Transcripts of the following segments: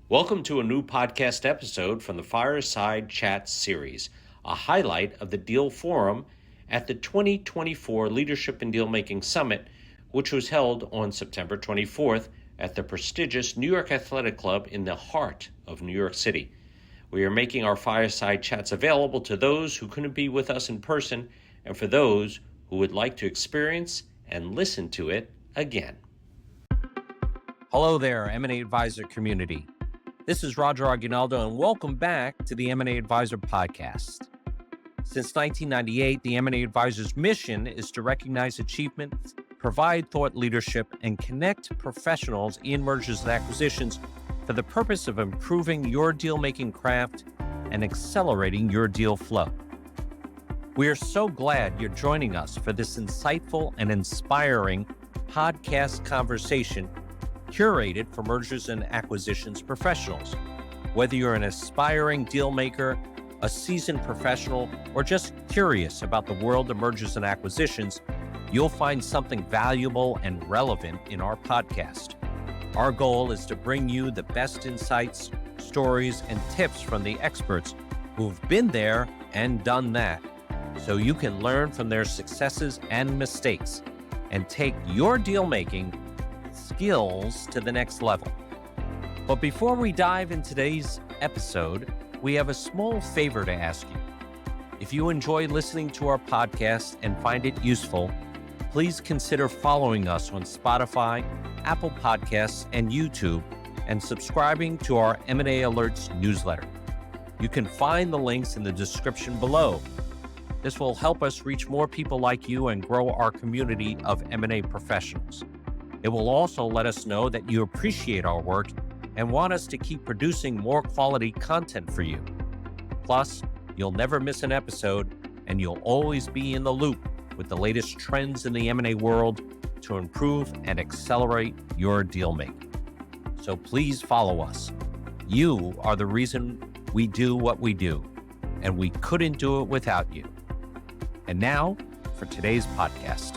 Welcome to a new podcast episode from the Fireside Chat series, a highlight of the Deal Forum at the 2024 Leadership in Dealmaking Summit, which was held on September 24th at the prestigious New York Athletic Club in the heart of New York City. We are making our Fireside Chats available to those who couldn't be with us in person and for those who would like to experience and listen to it again. Hello there, M&A Advisor community. This is Roger Aguinaldo, and welcome back to the M&A Advisor podcast. Since 1998, the M&A Advisor's mission is to recognize achievements, provide thought leadership, and connect professionals in mergers and acquisitions for the purpose of improving your deal-making craft and accelerating your deal flow. We are so glad you're joining us for this insightful and inspiring podcast conversation curated for mergers and acquisitions professionals. Whether you're an aspiring deal maker, a seasoned professional, or just curious about the world of mergers and acquisitions, you'll find something valuable and relevant in our podcast. Our goal is to bring you the best insights, stories, and tips from the experts who've been there and done that, so you can learn from their successes and mistakes and take your deal making skills to the next level. But before we dive in today's episode, we have a small favor to ask you. If you enjoy listening to our podcast and find it useful, please consider following us on Spotify, Apple Podcasts, and YouTube, and subscribing to our M&A Alerts newsletter. You can find the links in the description below. This will help us reach more people like you and grow our community of M&A professionals. It will also let us know that you appreciate our work and want us to keep producing more quality content for you. Plus, you'll never miss an episode, and you'll always be in the loop with the latest trends in the M&A world to improve and accelerate your deal making. So please follow us. You are the reason we do what we do, and we couldn't do it without you. And now for today's podcast.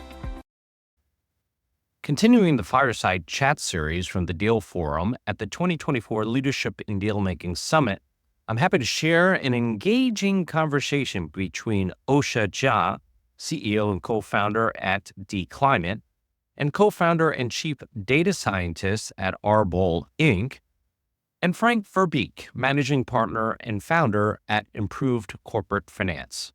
Continuing the Fireside Chat series from the Deal Forum at the 2024 Leadership in Dealmaking Summit, I'm happy to share an engaging conversation between Osha Jha, CEO and co-founder at dClimate, and co-founder and chief data scientist at Arbol Inc., and Frank Verbeek, managing partner and founder at Improved Corporate Finance.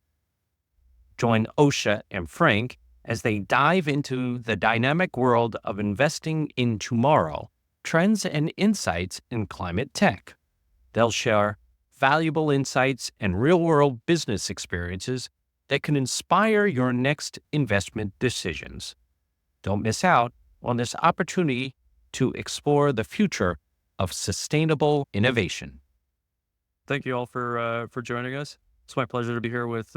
Join Osha and Frank as they dive into the dynamic world of investing in tomorrow, trends and insights in climate tech. They'll share valuable insights and real-world business experiences that can inspire your next investment decisions. Don't miss out on this opportunity to explore the future of sustainable innovation. Thank you all for joining us. It's my pleasure to be here with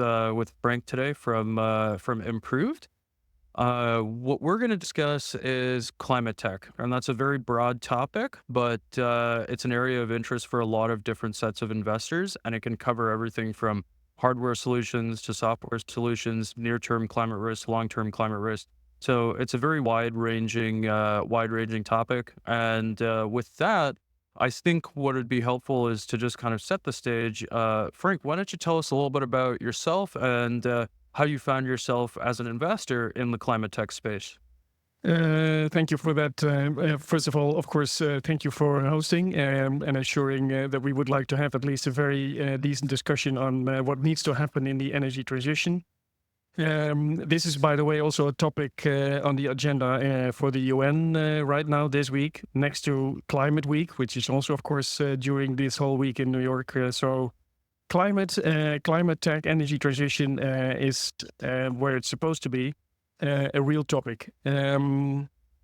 Frank today from Improved. What we're going to discuss is climate tech, and that's a very broad topic, but it's an area of interest for a lot of different sets of investors, and it can cover everything from hardware solutions to software solutions, near-term climate risk, long-term climate risk. So it's a very wide-ranging topic, and with that, I think what would be helpful is to just kind of set the stage. Frank, why don't you tell us a little bit about yourself and how you found yourself as an investor in the climate tech space? Thank you for that. First of all, of course, thank you for hosting and assuring that we would like to have at least a very decent discussion on what needs to happen in the energy transition. This is, by the way, also a topic on the agenda for the UN right now this week, next to Climate Week, which is also, of course, during this whole week in New York. So climate tech, energy transition is where it's supposed to be a real topic.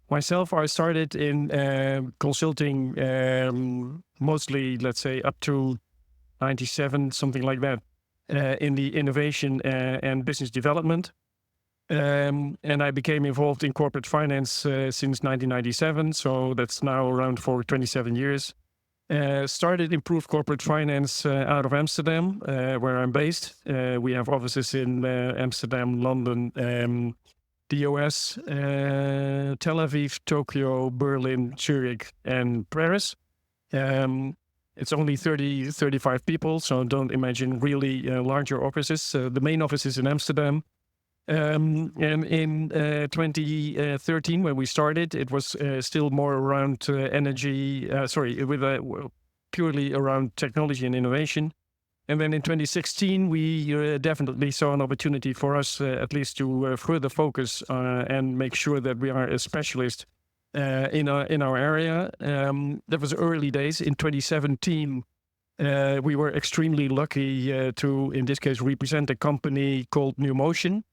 Myself, I started in consulting mostly, let's say, up to 97, something like that, in the innovation and business development. And I became involved in corporate finance since 1997, so that's now around for 27 years. Started Improved Corporate Finance out of Amsterdam, where I'm based. We have offices in Amsterdam, London, the US, Tel Aviv, Tokyo, Berlin, Zurich, and Paris. It's only 30, 35 people, so don't imagine really larger offices. The main office is in Amsterdam. And in 2013, when we started, it was still more around energy, purely around technology and innovation. And then in 2016, we definitely saw an opportunity for us, at least to further focus and make sure that we are a specialist in our area. That was early days. In 2017, we were extremely lucky to, in this case, represent a company called New Motion,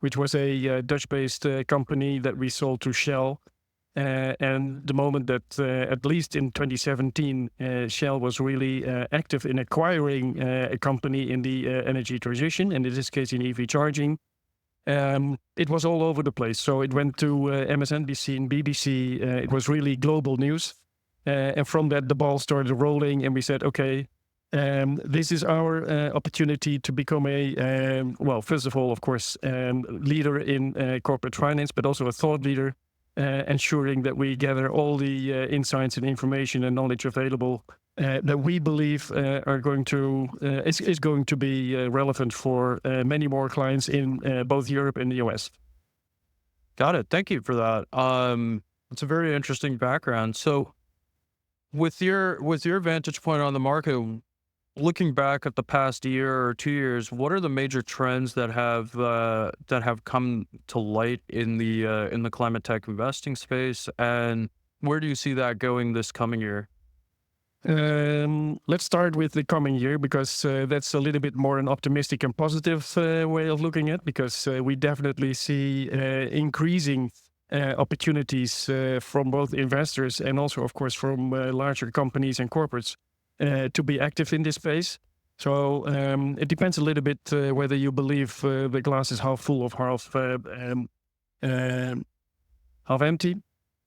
which was a Dutch-based company that we sold to Shell. And the moment that, at least in 2017, Shell was really active in acquiring a company in the energy transition, and in this case in EV charging, it was all over the place. So it went to MSNBC and BBC. It was really global news. And from that, the ball started rolling, and we said, okay, this is our opportunity to become first of all, of course, leader in corporate finance, but also a thought leader, ensuring that we gather all the insights and information and knowledge available that we believe is going to be relevant for many more clients in both Europe and the US. Got it. Thank you for that. It's a very interesting background. So, with your vantage point on the market, looking back at the past year or 2 years, what are the major trends that have come to light in the climate tech investing space, and where do you see that going this coming year? Let's start with the coming year, because that's a little bit more an optimistic and positive way of looking at, because we definitely see increasing opportunities from both investors and also, of course, from larger companies and corporates to be active in this space. So it depends a little bit whether you believe the glass is half full or half empty.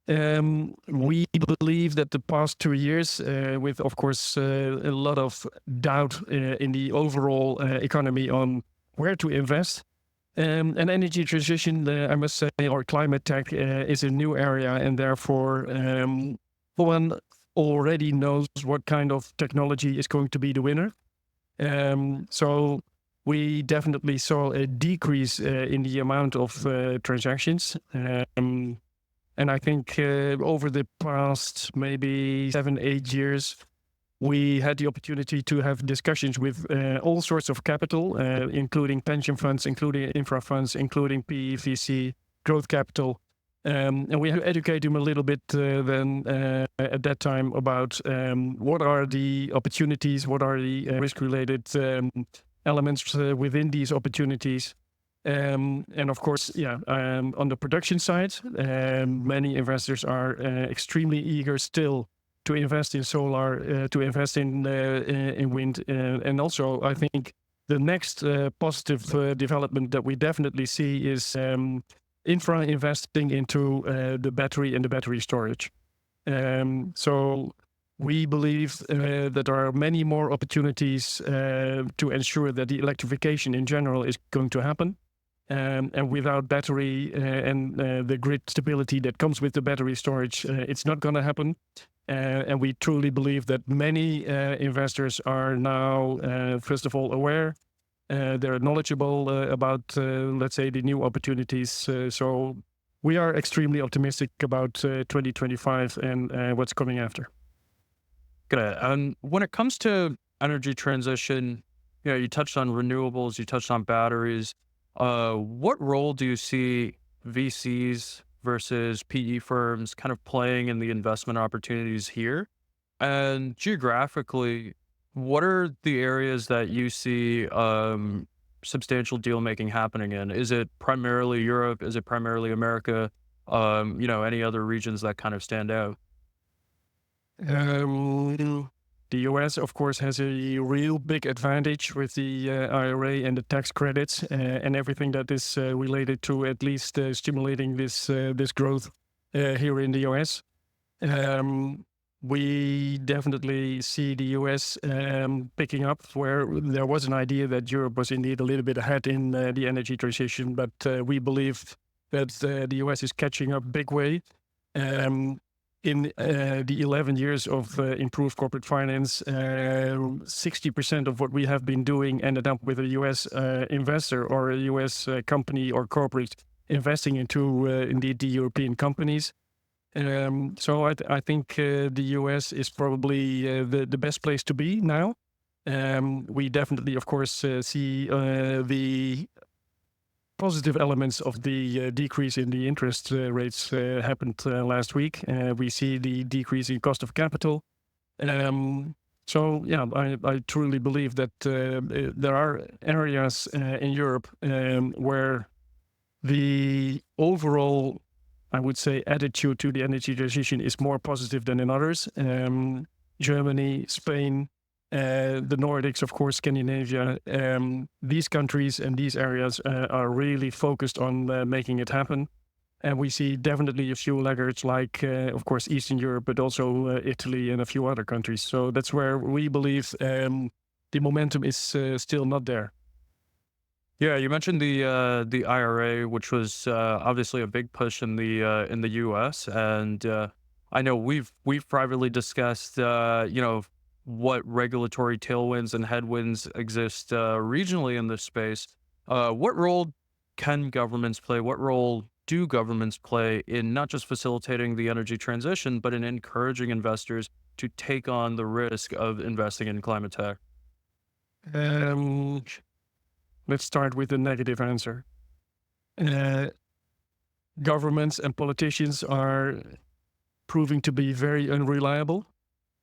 We believe that the past 2 years, with of course a lot of doubt in the overall economy on where to invest, and energy transition, I must say, or climate tech is a new area, and therefore one already knows what kind of technology is going to be the winner. So we definitely saw a decrease in the amount of transactions. And I think over the past maybe 7-8 years, we had the opportunity to have discussions with all sorts of capital, including pension funds, including infra funds, including PE, VC, growth capital. And we had to educate them a little bit then at that time about what are the opportunities, what are the risk-related elements within these opportunities. And of course, on the production side, many investors are extremely eager still to invest in solar, to invest in wind. And also, I think the next positive development that we definitely see is infra investing into the battery and the battery storage. So we believe that there are many more opportunities to ensure that the electrification in general is going to happen. And without battery and the grid stability that comes with the battery storage, it's not going to happen. And we truly believe that many investors are now, first of all, aware. They're knowledgeable about, let's say, the new opportunities. So we are extremely optimistic about 2025 and what's coming after. Good. And when it comes to energy transition, you touched on renewables, you touched on batteries. What role do you see VCs versus PE firms kind of playing in the investment opportunities here? And geographically, what are the areas that you see substantial deal making happening in? Is it primarily Europe? Is it primarily America? Any other regions that kind of stand out? The US, of course, has a real big advantage with the IRA and the tax credits and everything that is related to at least stimulating this growth here in the US. We definitely see the US picking up, where there was an idea that Europe was indeed a little bit ahead in the energy transition, but we believe that the US is catching up big way. in the 11 years of improved corporate finance, 60% of what we have been doing ended up with a US investor or a US company or corporate investing into indeed the European companies. So I think the US is probably the best place to be now. We definitely, of course, see the positive elements of the decrease in the interest rates happened last week. We see the decrease in cost of capital. So yeah, I truly believe that there are areas in Europe where the overall, I would say, attitude to the energy transition is more positive than in others. Germany, Spain, the Nordics, of course, Scandinavia, these countries and these areas are really focused on making it happen. And we see definitely a few laggards like, of course, Eastern Europe, but also Italy and a few other countries. So that's where we believe the momentum is still not there. Yeah, you mentioned the IRA, which was obviously a big push in the U.S. And I know we've privately discussed what regulatory tailwinds and headwinds exist regionally in this space. What role can governments play? What role do governments play in not just facilitating the energy transition, but in encouraging investors to take on the risk of investing in climate tech? Let's start with the negative answer. Governments and politicians are proving to be very unreliable.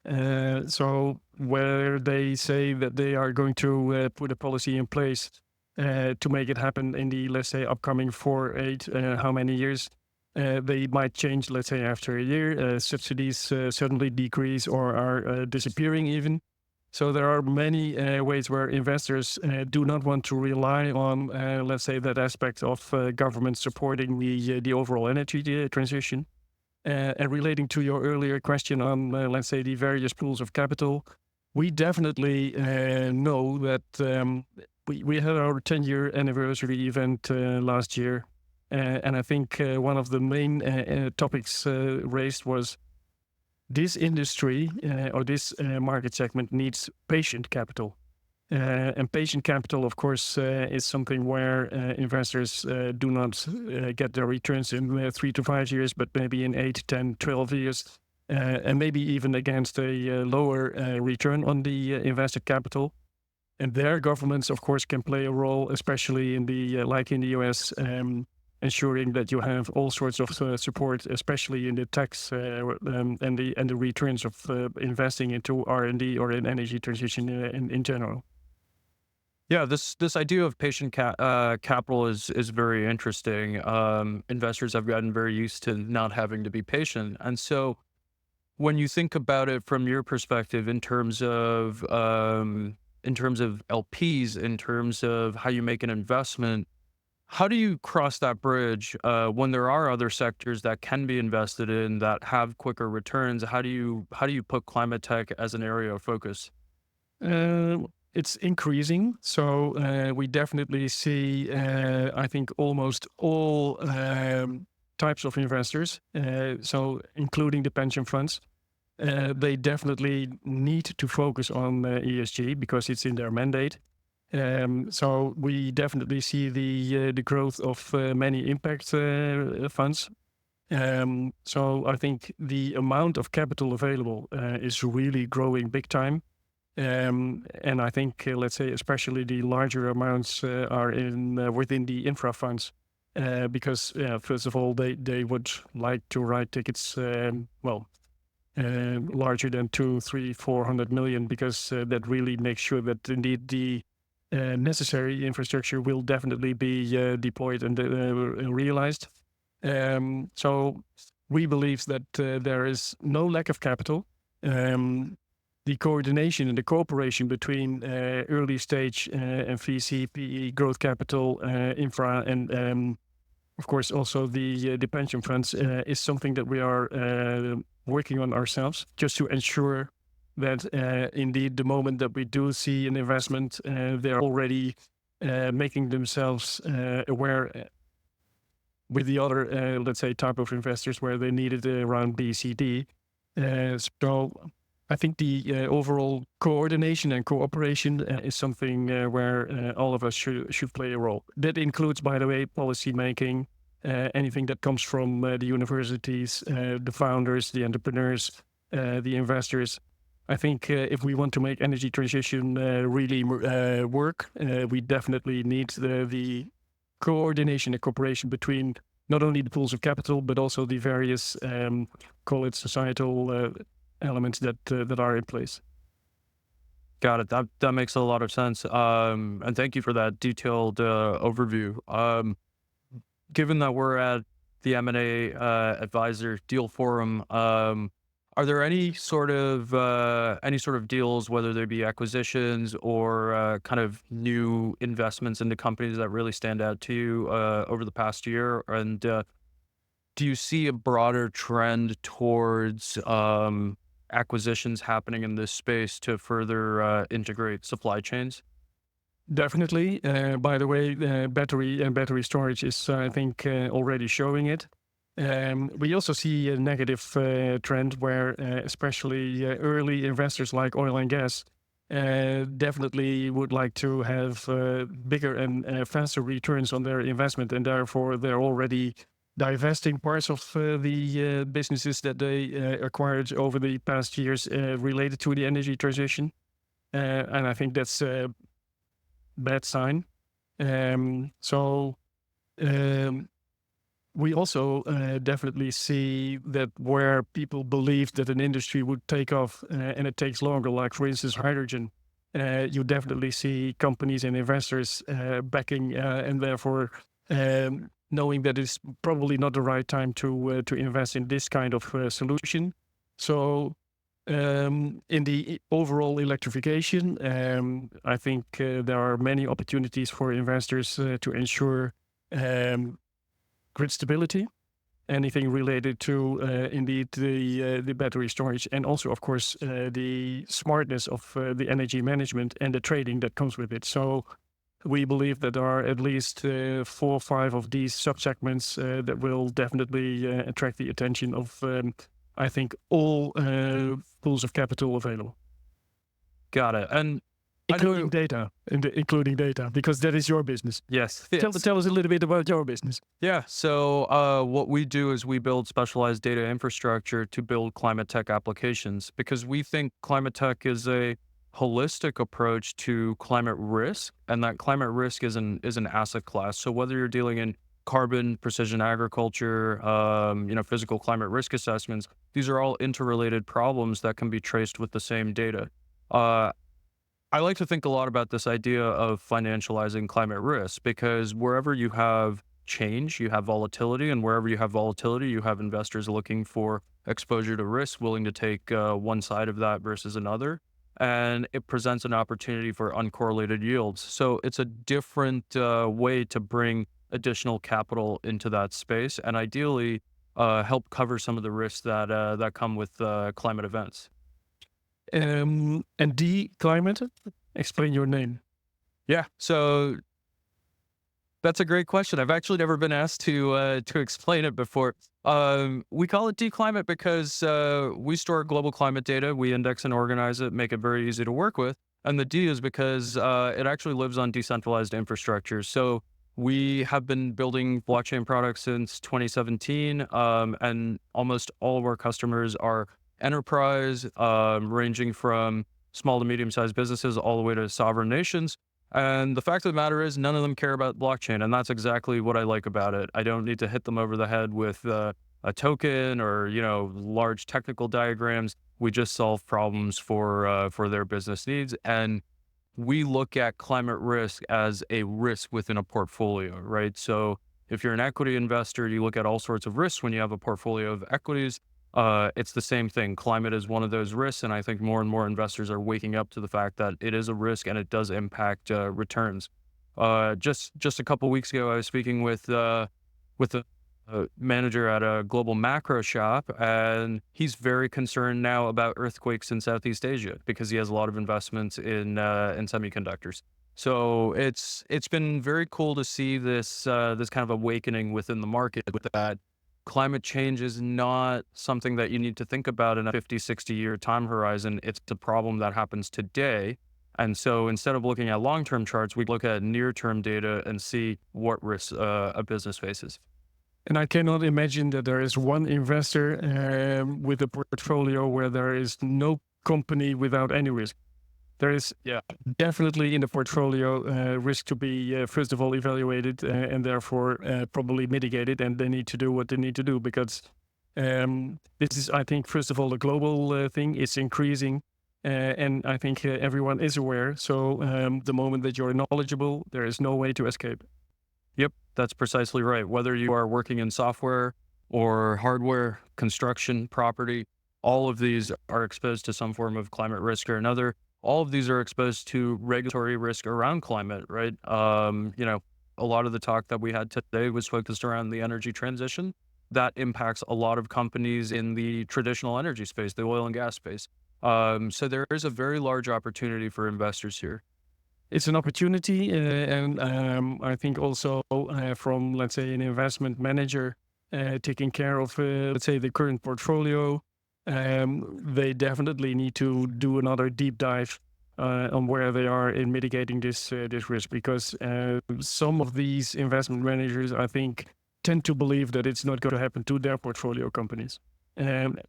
So where they say that they are going to put a policy in place to make it happen in the, let's say, upcoming 4, 8, how many years, they might change, let's say, after a year. Subsidies suddenly decrease or are disappearing even. So there are many ways where investors do not want to rely on, let's say, that aspect of government supporting the overall energy transition. And relating to your earlier question on, let's say, the various pools of capital, we definitely know that we had our 10-year anniversary event last year. And I think one of the main topics raised was this industry or this market segment needs patient capital. And patient capital, of course, is something where investors do not get their returns in 3 to 5 years, but maybe in 8, 10, 12 years, and maybe even against a lower return on the invested capital. And there, governments, of course, can play a role, especially in the like in the US, ensuring that you have all sorts of support, especially in the tax and the returns of investing into R&D or in energy transition in general. Yeah, this idea of patient capital is very interesting. Investors have gotten very used to not having to be patient, and so when you think about it from your perspective, in terms of LPs, in terms of how you make an investment, how do you cross that bridge when there are other sectors that can be invested in that have quicker returns? How do you put climate tech as an area of focus? It's increasing. So we definitely see, I think, almost all types of investors, so including the pension funds. They definitely need to focus on ESG because it's in their mandate. So we definitely see the growth of many impact funds. So I think the amount of capital available is really growing big time. And I think, let's say, especially the larger amounts are in within the infra funds, because first of all, they would like to write tickets, larger than 200, 300, 400 million, because that really makes sure that indeed the necessary infrastructure will definitely be deployed and realized. So we believe that there is no lack of capital. The coordination and the cooperation between early stage and VC, PE, growth capital, infra, and of course also the pension funds is something that we are working on ourselves, just to ensure that indeed the moment that we do see an investment, they're already making themselves aware with the other, let's say, type of investors where they needed around B, C, D. So I think the overall coordination and cooperation is something where all of us should play a role. That includes, by the way, policy making, anything that comes from the universities, the founders, the entrepreneurs, the investors. I think if we want to make energy transition really work, we definitely need the coordination and cooperation between not only the pools of capital, but also the various, call it societal elements that are in place. Got it. That makes a lot of sense. And thank you for that detailed overview. Given that we're at the M&A Advisor Deal Forum, are there any sort of deals, whether they be acquisitions or kind of new investments into companies that really stand out to you over the past year? And do you see a broader trend towards acquisitions happening in this space to further integrate supply chains? Definitely. By the way, battery and battery storage is, I think, already showing it. We also see a negative trend where especially early investors like oil and gas definitely would like to have bigger and faster returns on their investment, and therefore they're already divesting parts of the businesses that they acquired over the past years related to the energy transition. And I think that's a bad sign. We also definitely see that where people believe that an industry would take off and it takes longer, like for instance, hydrogen, you definitely see companies and investors backing and therefore knowing that it's probably not the right time to invest in this kind of solution. So in the overall electrification, I think there are many opportunities for investors to ensure grid stability, anything related to indeed the battery storage, and also, of course, the smartness of the energy management and the trading that comes with it. So we believe that there are at least 4 or 5 of these subsegments that will definitely attract the attention of, I think, all pools of capital available. Got it. And including data, because that is your business. Yes. Tell us a little bit about your business. Yeah. So what we do is we build specialized data infrastructure to build climate tech applications, because we think climate tech is a holistic approach to climate risk, and that climate risk is an asset class. So whether you're dealing in carbon, precision agriculture, physical climate risk assessments, these are all interrelated problems that can be traced with the same data. I like to think a lot about this idea of financializing climate risk, because wherever you have change, you have volatility, and wherever you have volatility, you have investors looking for exposure to risk, willing to take one side of that versus another. And it presents an opportunity for uncorrelated yields. So it's a different way to bring additional capital into that space, and ideally help cover some of the risks that come with climate events. And dClimate, explain your name. Yeah, so that's a great question. I've actually never been asked to explain it before. We call it dClimate because we store global climate data, we index and organize it, make it very easy to work with. And the D is because it actually lives on decentralized infrastructure. So we have been building blockchain products since 2017, and almost all of our customers are enterprise, ranging from small to medium-sized businesses all the way to sovereign nations. And the fact of the matter is, none of them care about blockchain, and that's exactly what I like about it. I don't need to hit them over the head with a token or large technical diagrams. We just solve problems for their business needs, and we look at climate risk as a risk within a portfolio, right? So if you're an equity investor, you look at all sorts of risks when you have a portfolio of equities. It's the same thing. Climate is one of those risks, and I think more and more investors are waking up to the fact that it is a risk and it does impact returns. Just a couple of weeks ago, I was speaking with a manager at a global macro shop, and he's very concerned now about earthquakes in Southeast Asia because he has a lot of investments in semiconductors. So it's been very cool to see this this kind of awakening within the market with that climate change is not something that you need to think about in a 50, 60 year time horizon. It's a problem that happens today. And so instead of looking at long-term charts, we look at near-term data and see what risks a business faces. And I cannot imagine that there is one investor with a portfolio where there is no company without any risk. There is definitely in the portfolio risk to be, first of all, evaluated and therefore probably mitigated. And they need to do what they need to do because this is, I think, first of all, a global thing. It's increasing. And I think everyone is aware. So the moment that you're knowledgeable, there is no way to escape. Yep, that's precisely right. Whether you are working in software or hardware, construction, property, all of these are exposed to some form of climate risk or another. All of these are exposed to regulatory risk around climate, right? A lot of the talk that we had today was focused around the energy transition. That impacts a lot of companies in the traditional energy space, the oil and gas space. So there is a very large opportunity for investors here. It's an opportunity, and I think also from, let's say, an investment manager taking care of, let's say, the current portfolio, they definitely need to do another deep dive on where they are in mitigating this risk, because some of these investment managers, I think, tend to believe that it's not going to happen to their portfolio companies. And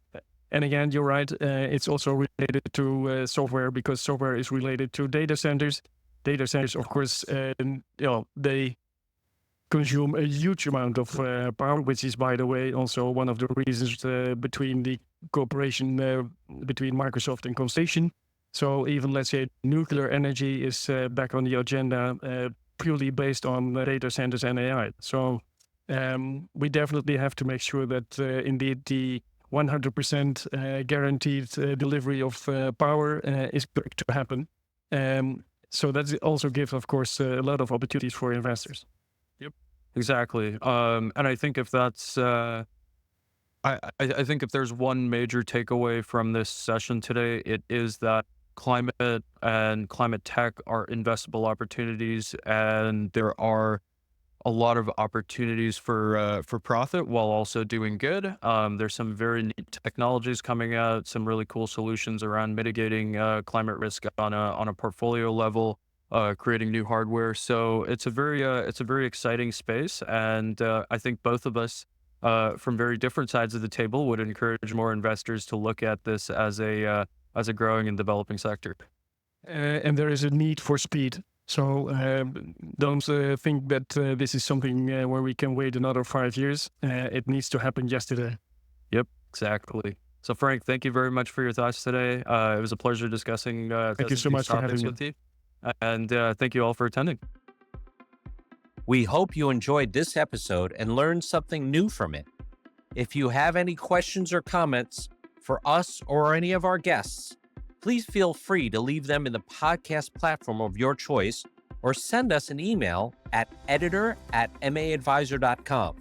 again, you're right. It's also related to software, because software is related to data centers. Data centers, of course, they consume a huge amount of power, which is, by the way, also one of the reasons between the cooperation between Microsoft and Constellation. So even, let's say, nuclear energy is back on the agenda purely based on data centers and AI. So we definitely have to make sure that indeed the 100% guaranteed delivery of power is going to happen. So that also gives, of course, a lot of opportunities for investors. Yep, exactly. And I think if that's, I think if there's one major takeaway from this session today, it is that climate and climate tech are investable opportunities, and there are a lot of opportunities for profit while also doing good. There's some very neat technologies coming out, some really cool solutions around mitigating climate risk on a portfolio level, creating new hardware. So it's a very exciting space, and I think both of us from very different sides of the table would encourage more investors to look at this as a growing and developing sector. And there is a need for speed. So don't think that this is something where we can wait another 5 years. It needs to happen yesterday. Yep, exactly. So Frank, thank you very much for your thoughts today. It was a pleasure discussing thank you so much for having me with you. And thank you all for attending. We hope you enjoyed this episode and learned something new from it. If you have any questions or comments for us or any of our guests, please feel free to leave them in the podcast platform of your choice or send us an email at editor@maadvisor.com.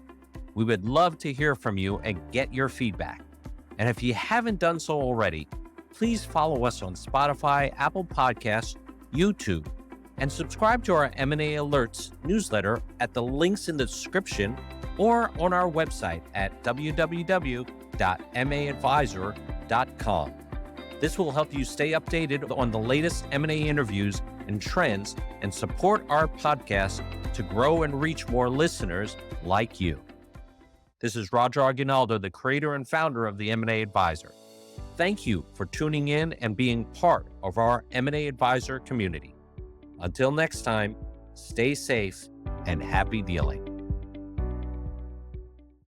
We would love to hear from you and get your feedback. And if you haven't done so already, please follow us on Spotify, Apple Podcasts, YouTube, and subscribe to our M&A Alerts newsletter at the links in the description or on our website at www.maadvisor.com. This will help you stay updated on the latest M&A interviews and trends and support our podcast to grow and reach more listeners like you. This is Roger Aguinaldo, the creator and founder of the M&A Advisor. Thank you for tuning in and being part of our M&A Advisor community. Until next time, stay safe and happy dealing.